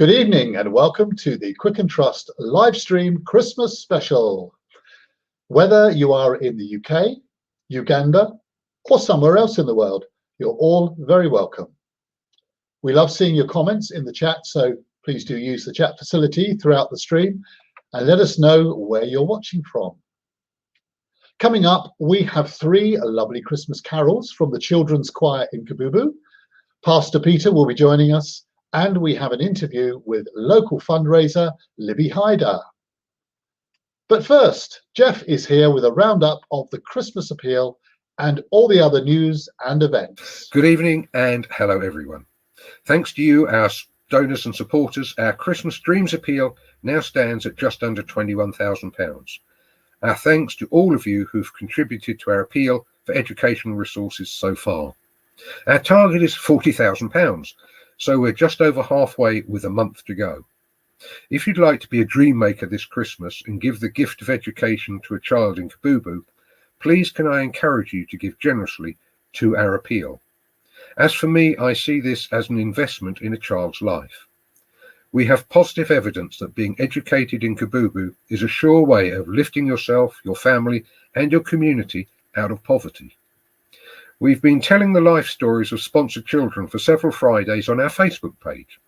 Good evening and welcome to the Quicken Trust live stream Christmas special. Whether you are in the UK, Uganda, or somewhere else in the world, you're all very welcome. We love seeing your comments in the chat, so please do use the chat facility throughout the stream and let us know where you're watching from. Coming up, we have three lovely Christmas carols from the children's choir in Kabubbu. Pastor Peter will be joining us, and we have an interview with local fundraiser Libby Hyder. But first, Jeff is here with a roundup of the Christmas appeal and all the other news and events. Good evening and hello everyone. Thanks to you, our donors and supporters, our Christmas Dreams appeal now stands at just under £21,000. Our thanks to all of you who've contributed to our appeal for educational resources so far. Our target is £40,000. So we're just over halfway with a month to go. If you'd like to be a dream maker this Christmas and give the gift of education to a child in Kabubbu, please can I encourage you to give generously to our appeal. As for me, I see this as an investment in a child's life. We have positive evidence that being educated in Kabubbu is a sure way of lifting yourself, your family, and your community out of poverty. We've been telling the life stories of sponsored children for several Fridays on our Facebook page.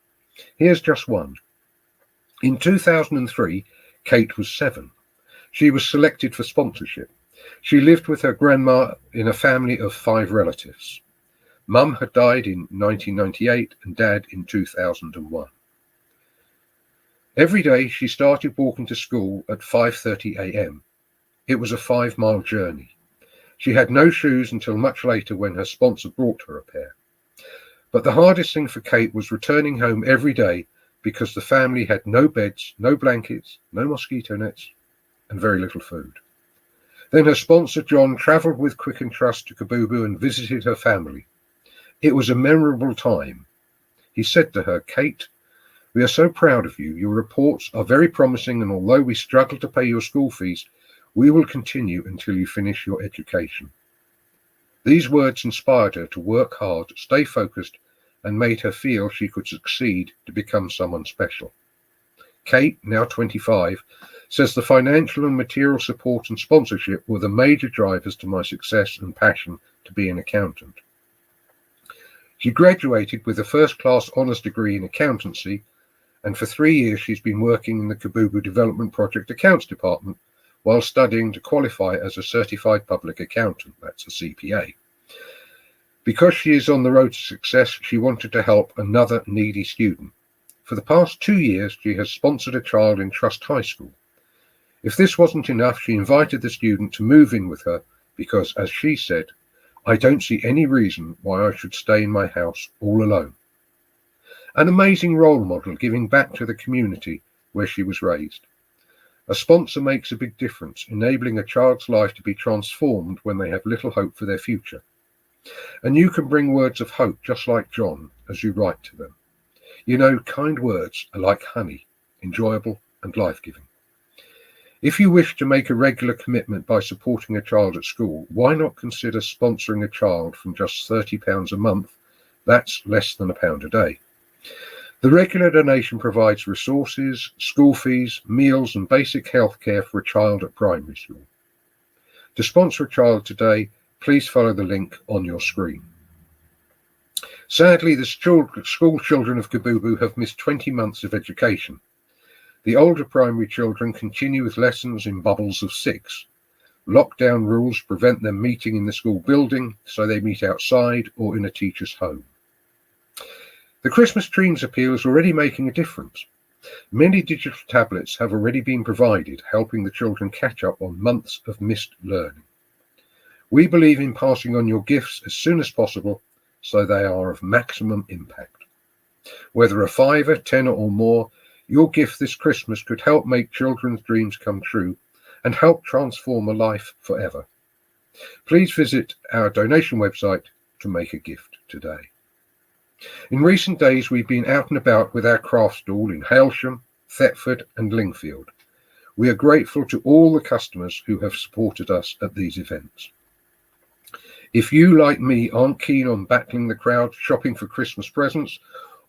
Here's just one. In 2003, Kate was 7. She was selected for sponsorship. She lived with her grandma in a family of 5 relatives. Mum had died in 1998 and Dad in 2001. Every day she started walking to school at 5:30 a.m. It was a 5-mile journey. She had no shoes until much later when her sponsor brought her a pair. But the hardest thing for Kate was returning home every day because the family had no beds, no blankets, no mosquito nets, and very little food. Then her sponsor John travelled with Quicken Trust to Kabubbu and visited her family. It was a memorable time. He said to her, "Kate, we are so proud of you. Your reports are very promising, and although we struggle to pay your school fees, we will continue until you finish your education." These words inspired her to work hard, stay focused, and made her feel she could succeed to become someone special. Kate, now 25, says the financial and material support and sponsorship were the major drivers to my success and passion to be an accountant. She graduated with a first-class honours degree in accountancy, and for 3 years she's been working in the Kabubbu Development Project Accounts Department while studying to qualify as a certified public accountant, that's a CPA. Because she is on the road to success, she wanted to help another needy student. For the past 2 years, she has sponsored a child in Trust High School. If this wasn't enough, she invited the student to move in with her because, as she said, "I don't see any reason why I should stay in my house all alone." An amazing role model giving back to the community where she was raised. A sponsor makes a big difference, enabling a child's life to be transformed when they have little hope for their future. And you can bring words of hope just like John as you write to them. You know, kind words are like honey, enjoyable and life-giving. If you wish to make a regular commitment by supporting a child at school, why not consider sponsoring a child from just £30 a month? That's less than £1 a day. The regular donation provides resources, school fees, meals and basic health care for a child at primary school. To sponsor a child today, please follow the link on your screen. Sadly, the school children of Kabubbu have missed 20 months of education. The older primary children continue with lessons in bubbles of 6. Lockdown rules prevent them meeting in the school building, so they meet outside or in a teacher's home. The Christmas Dreams appeal is already making a difference. Many digital tablets have already been provided, helping the children catch up on months of missed learning. We believe in passing on your gifts as soon as possible so they are of maximum impact. Whether a £5, £10 or more, your gift this Christmas could help make children's dreams come true and help transform a life forever. Please visit our donation website to make a gift today. In recent days, we've been out and about with our craft stall in Hailsham, Thetford and Lingfield. We are grateful to all the customers who have supported us at these events. If you, like me, aren't keen on battling the crowd shopping for Christmas presents,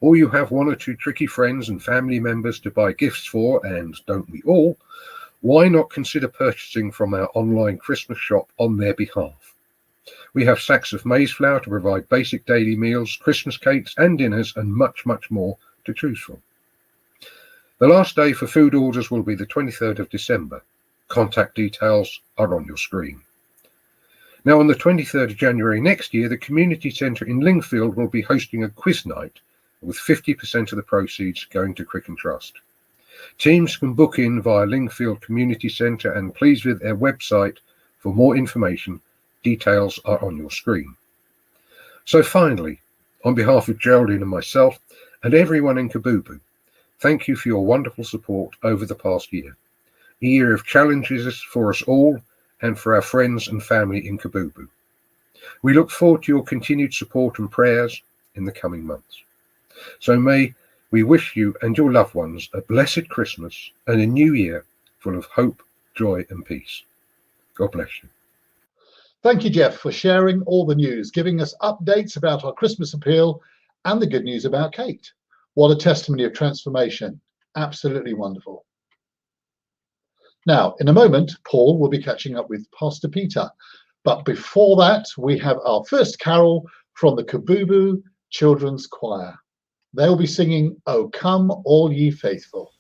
or you have one or two tricky friends and family members to buy gifts for, and don't we all, why not consider purchasing from our online Christmas shop on their behalf? We have sacks of maize flour to provide basic daily meals, Christmas cakes and dinners, and much, much more to choose from. The last day for food orders will be the 23rd of December. Contact details are on your screen. Now, on the 23rd of January next year, the Community Centre in Lingfield will be hosting a quiz night with 50% of the proceeds going to Quicken Trust. Teams can book in via Lingfield Community Centre, and please visit their website for more information. Details are on your screen. So finally, on behalf of Geraldine and myself and everyone in Kabubbu, thank you for your wonderful support over the past year. A year of challenges for us all and for our friends and family in Kabubbu. We look forward to your continued support and prayers in the coming months. So may we wish you and your loved ones a blessed Christmas and a new year full of hope, joy and peace. God bless you. Thank you, Jeff, for sharing all the news, giving us updates about our Christmas appeal and the good news about Kate. What a testimony of transformation. Absolutely wonderful. Now, in a moment, Paul will be catching up with Pastor Peter. But before that, we have our first carol from the Kabubbu Children's Choir. They'll be singing, "O Come All Ye Faithful."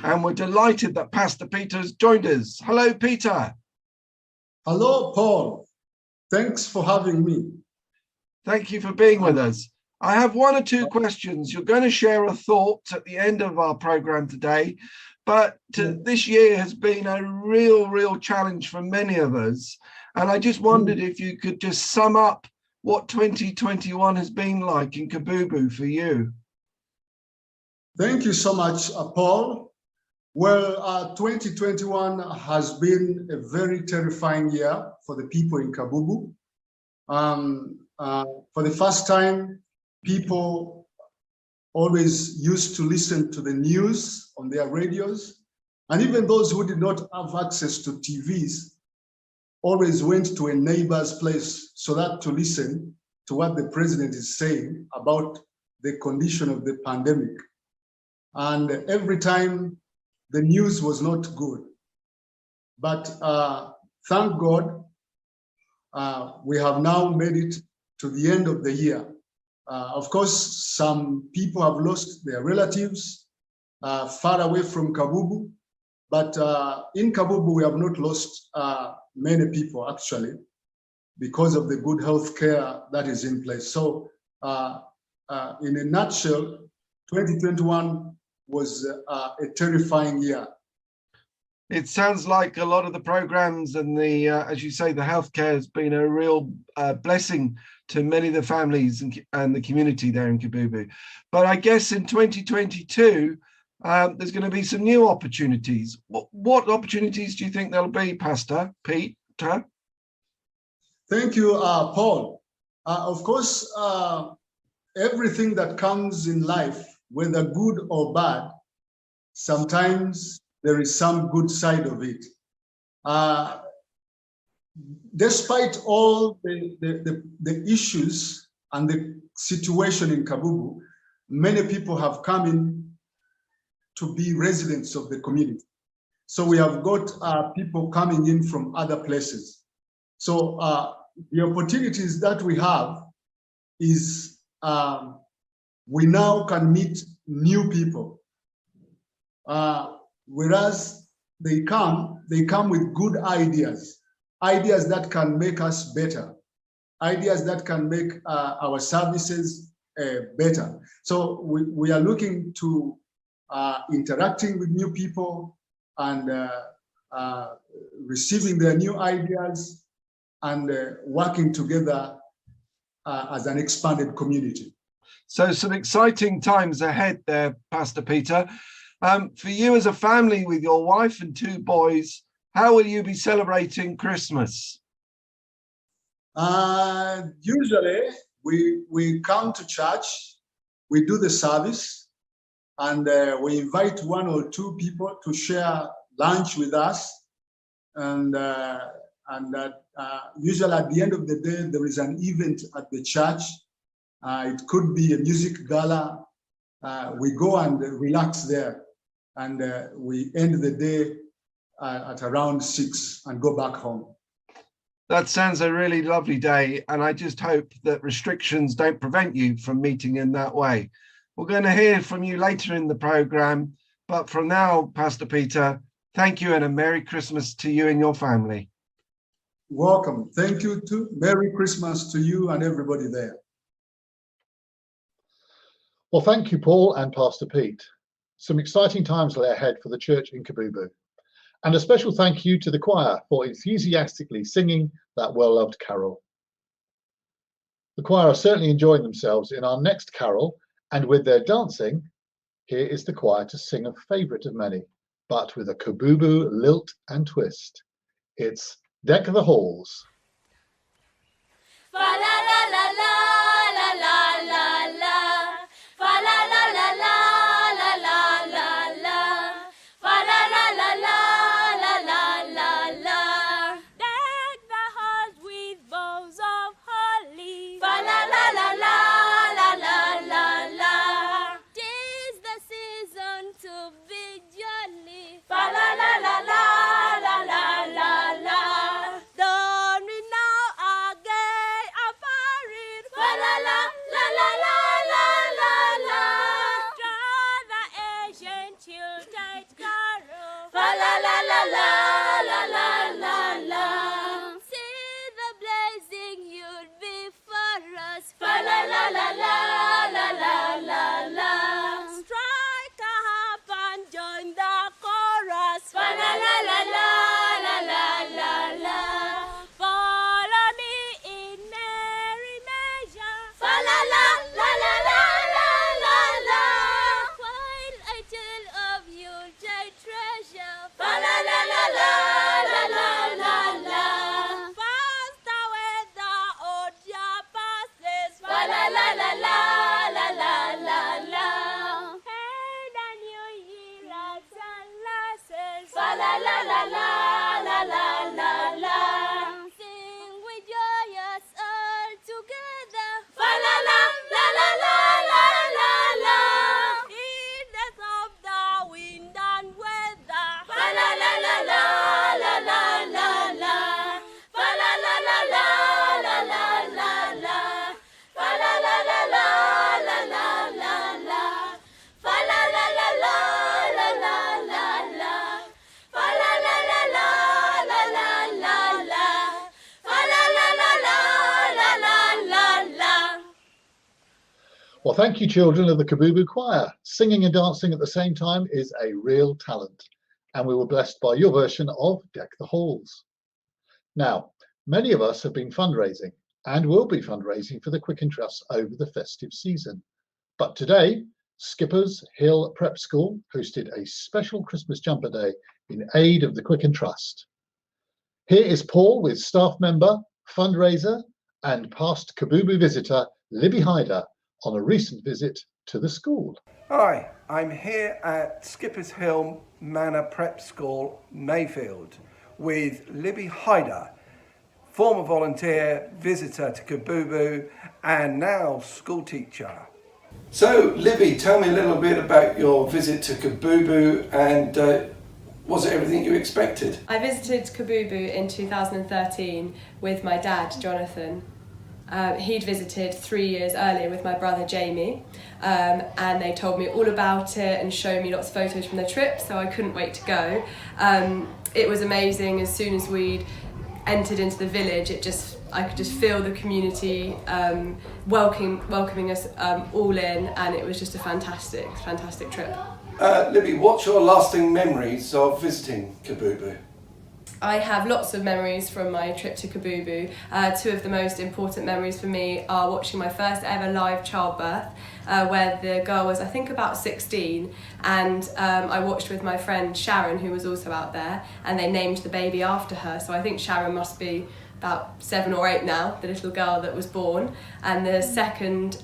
And we're delighted that Pastor Peter has joined us. Hello, Peter. Hello, Paul. Thanks for having me. Thank you for being with us. I have one or two questions. You're going to share a thought at the end of our program today, but this year has been a real challenge for many of us. And I just wondered if you could just sum up what 2021 has been like in Kabubbu for you. Thank you so much, Paul. Well, 2021 has been a very terrifying year for the people in Kabubbu. For the first time, people always used to listen to the news on their radios. And even those who did not have access to TVs always went to a neighbor's place so that to listen to what the president is saying about the condition of the pandemic. And every time the news was not good. But thank God, we have now made it to the end of the year. Of course, some people have lost their relatives far away from Kabubbu, but in Kabubbu, we have not lost many people actually, because of the good health care that is in place. So in a nutshell, 2021 was a terrifying year. It sounds like a lot of the programs and the, as you say, the healthcare has been a real blessing to many of the families and the community there in Kabubbu. But I guess in 2022, there's going to be some new opportunities. What opportunities do you think there'll be, Pastor Peter? Thank you, Paul. Of course, everything that comes in life, whether good or bad, sometimes there is some good side of it. Despite all the issues and the situation in Kabubbu, many people have come in to be residents of the community. So we have got people coming in from other places. So the opportunities that we have is we now can meet new people. Whereas they come with good ideas that can make us better, ideas that can make our services better. So we are looking to interacting with new people and receiving their new ideas and working together as an expanded community. So some exciting times ahead there, Pastor Peter. For you as a family with your wife and 2 boys, how will you be celebrating Christmas? Usually we come to church, we do the service, and we invite 1 or 2 people to share lunch with us. And usually at the end of the day, there is an event at the church. It could be a music gala. We go and relax there, and we end the day at around 6 and go back home. That sounds a really lovely day, and I just hope that restrictions don't prevent you from meeting in that way. We're going to hear from you later in the program, but from now, Pastor Peter, thank you and a Merry Christmas to you and your family. Welcome. Thank you too. Merry Christmas to you and everybody there. Well, thank you, Paul and Pastor Pete. Some exciting times lay ahead for the church in Kabubbu. And a special thank you to the choir for enthusiastically singing that well-loved carol. The choir are certainly enjoying themselves in our next carol, and with their dancing, here is the choir to sing a favourite of many, but with a Kabubbu lilt and twist. It's Deck the Halls. Fa la la la la la la la, fa la la la la la la la, fa la la la la la la. Deck the halls with boughs of holly, fa la la la la la la. 'Tis the season to be jolly, fa la la la la. Don't we now are gay and Well, thank you, children of the Kabubbu Choir. Singing and dancing at the same time is a real talent, and we were blessed by your version of Deck the Halls. Now, many of us have been fundraising and will be fundraising for the Quicken Trust over the festive season. But today, Skippers Hill Prep School hosted a special Christmas jumper day in aid of the Quicken Trust. Here is Paul with staff member, fundraiser, and past Kabubbu visitor Libby Hyder on a recent visit to the school. Hi, I'm here at Skippers Hill Manor Prep School, Mayfield, with Libby Hyder, former volunteer, visitor to Kabubbu, and now school teacher. So, Libby, tell me a little bit about your visit to Kabubbu, and was it everything you expected? I visited Kabubbu in 2013 with my dad, Jonathan. He'd visited 3 years earlier with my brother Jamie, and they told me all about it and showed me lots of photos from the trip, so I couldn't wait to go. It was amazing. As soon as we'd entered into the village, I could just feel the community welcoming us all in, and it was just a fantastic trip. Libby, what's your lasting memories of visiting Kabubbu? I have lots of memories from my trip to Kabubbu. Two of the most important memories for me are watching my first ever live childbirth, where the girl was, I think, about 16, and I watched with my friend Sharon, who was also out there, and they named the baby after her. So I think Sharon must be about 7 or 8 now, the little girl that was born. And the second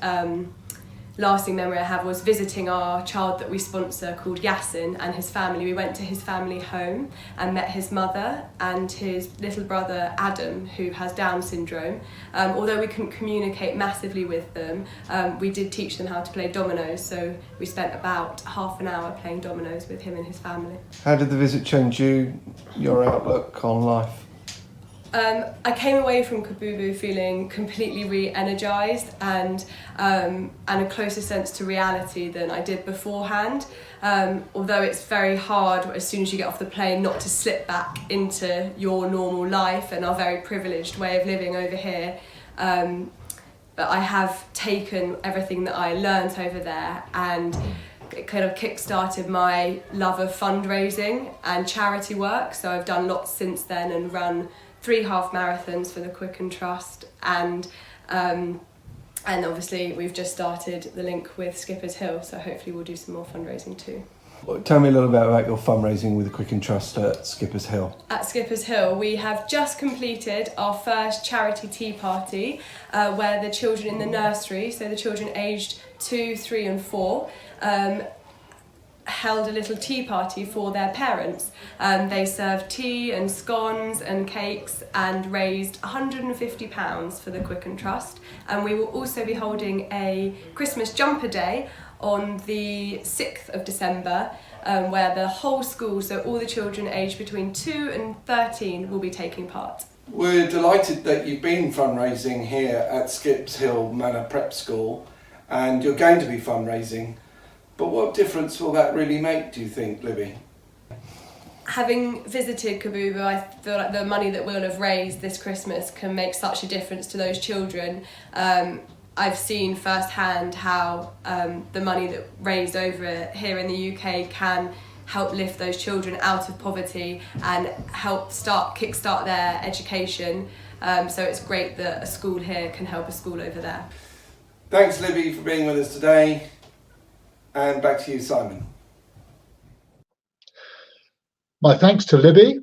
lasting memory I have was visiting our child that we sponsor called Yasin and his family. We went to his family home and met his mother and his little brother Adam, who has Down syndrome. Although we couldn't communicate massively with them, we did teach them how to play dominoes, so we spent about half an hour playing dominoes with him and his family. How did the visit change your outlook on life? I came away from Kabubbu feeling completely re-energised and a closer sense to reality than I did beforehand. Although it's very hard as soon as you get off the plane not to slip back into your normal life and our very privileged way of living over here. But I have taken everything that I learnt over there, and it kind of kick-started my love of fundraising and charity work. So I've done lots since then and run 3 half marathons for the Quicken Trust, and obviously we've just started the link with Skippers Hill, so hopefully we'll do some more fundraising too. Tell me a little bit about your fundraising with the Quicken Trust at Skippers Hill. At Skippers Hill, we have just completed our first charity tea party, where the children in the nursery, so the children aged 2, 3 and 4, held a little tea party for their parents. They served tea and scones and cakes and raised £150 for the Quicken Trust. And we will also be holding a Christmas jumper day on the 6th of December, where the whole school, so all the children aged between 2 and 13 will be taking part. We're delighted that you've been fundraising here at Skippers Hill Manor Prep School, and you're going to be fundraising. But what difference will that really make, do you think, Libby? Having visited Kabubbu, I feel like the money that we'll have raised this Christmas can make such a difference to those children. I've seen firsthand how the money that raised over here in the UK can help lift those children out of poverty and help kickstart their education. So it's great that a school here can help a school over there. Thanks, Libby, for being with us today. And back to you, Simon. My thanks to Libby.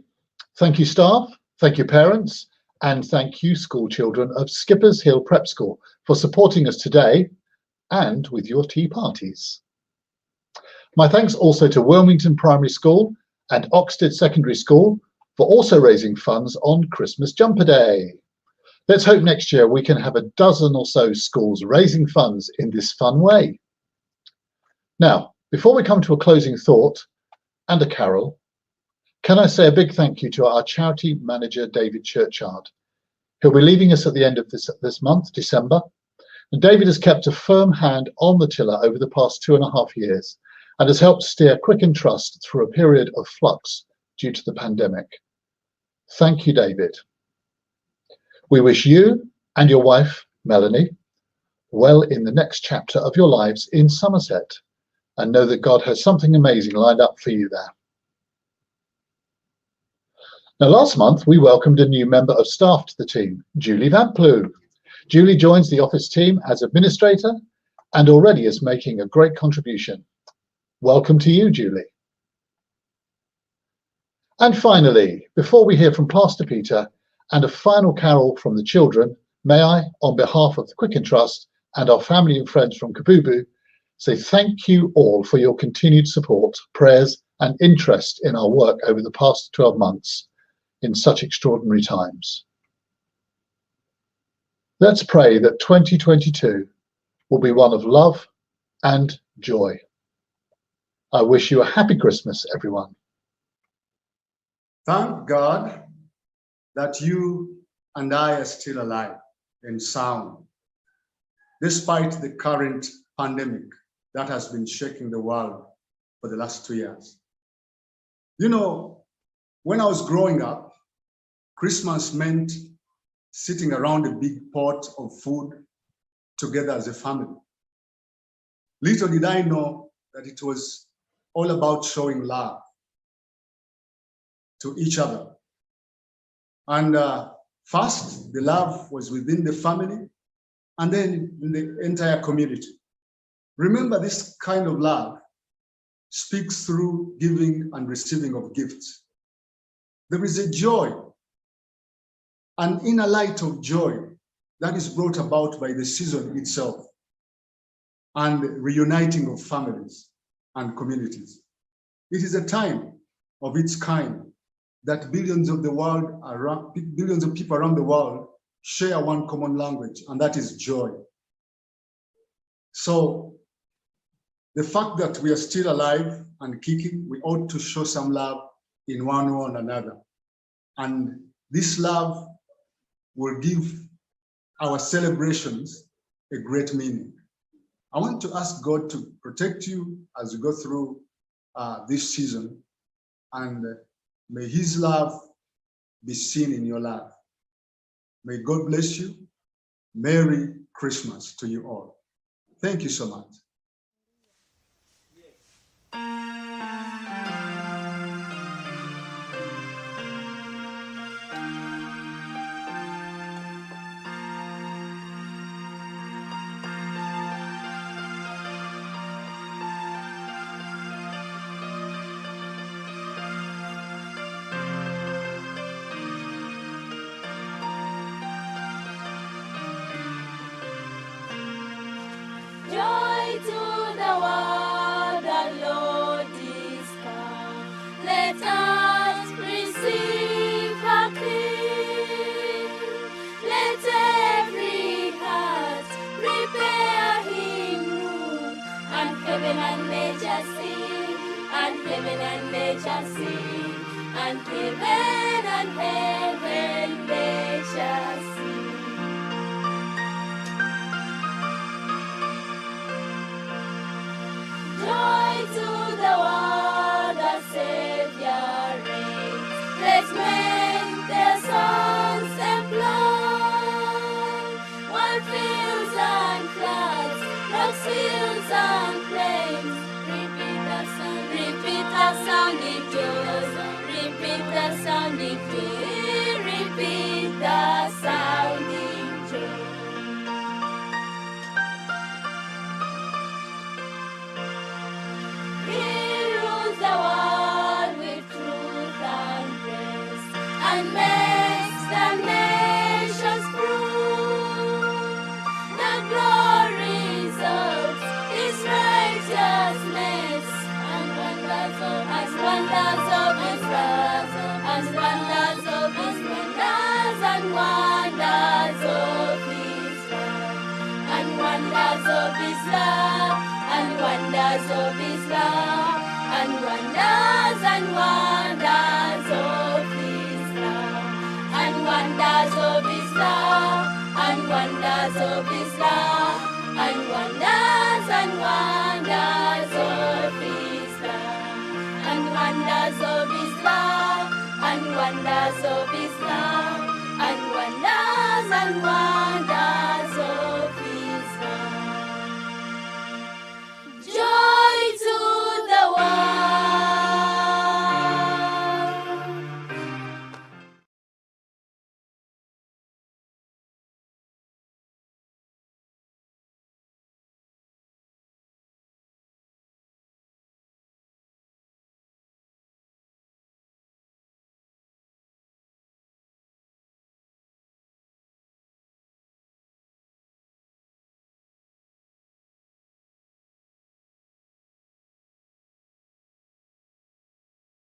Thank you, staff. Thank you, parents. And thank you, school children of Skippers Hill Prep School, for supporting us today and with your tea parties. My thanks also to Wilmington Primary School and Oxted Secondary School for also raising funds on Christmas Jumper Day. Let's hope next year we can have a dozen or so schools raising funds in this fun way. Now, before we come to a closing thought and a carol, can I say a big thank you to our charity manager, David Churchard. He'll be leaving us at the end of this month, December. And David has kept a firm hand on the tiller over the past 2.5 years and has helped steer Quicken Trust through a period of flux due to the pandemic. Thank you, David. We wish you and your wife, Melanie, well in the next chapter of your lives in Somerset, and know that God has something amazing lined up for you there. Now, last month, we welcomed a new member of staff to the team, Julie Vamplew. Julie joins the office team as administrator and already is making a great contribution. Welcome to you, Julie. And finally, before we hear from Pastor Peter and a final carol from the children, may I, on behalf of the Quicken Trust and our family and friends from Kabubbu, say thank you all for your continued support, prayers and interest in our work over the past 12 months in such extraordinary times. Let's pray that 2022 will be one of love and joy. I wish you a happy Christmas, everyone. Thank God that you and I are still alive and sound, despite the current pandemic that has been shaking the world for the last 2 years. You know, when I was growing up, Christmas meant sitting around a big pot of food together as a family. Little did I know that it was all about showing love to each other. And first, the love was within the family and then in the entire community. Remember, this kind of love speaks through giving and receiving of gifts. There is a joy, an inner light of joy that is brought about by the season itself and reuniting of families and communities. It is a time of its kind that billions of people around the world share one common language, and that is joy. So the fact that we are still alive and kicking, we ought to show some love in one another. And this love will give our celebrations a great meaning. I want to ask God to protect you as you go through this season, and may His love be seen in your life. May God bless you. Merry Christmas to you all. Thank you so much. Joy to the world, the Lord is come. Let us receive her King. Let every heart prepare Him room, and heaven and nature sing, and heaven and nature sing, and heaven nature sing. Joy to the world, the Savior reigns. Let men their songs employ. While fields and floods, rocks, hills and plains, repeat the sounding joy. Repeat the sounding joy. Repeat the sounding joy. The world with truth and grace, and makes the nations prove the glories of His righteousness, and wonders of His wonders, and wonders of His wonders, and wonders of His love, and wonders of His love, and wonders of His love. And wonders of His love, and wonders of His love, and wonders of His love, and wonders of His love, and wonders of His love, and wonders of His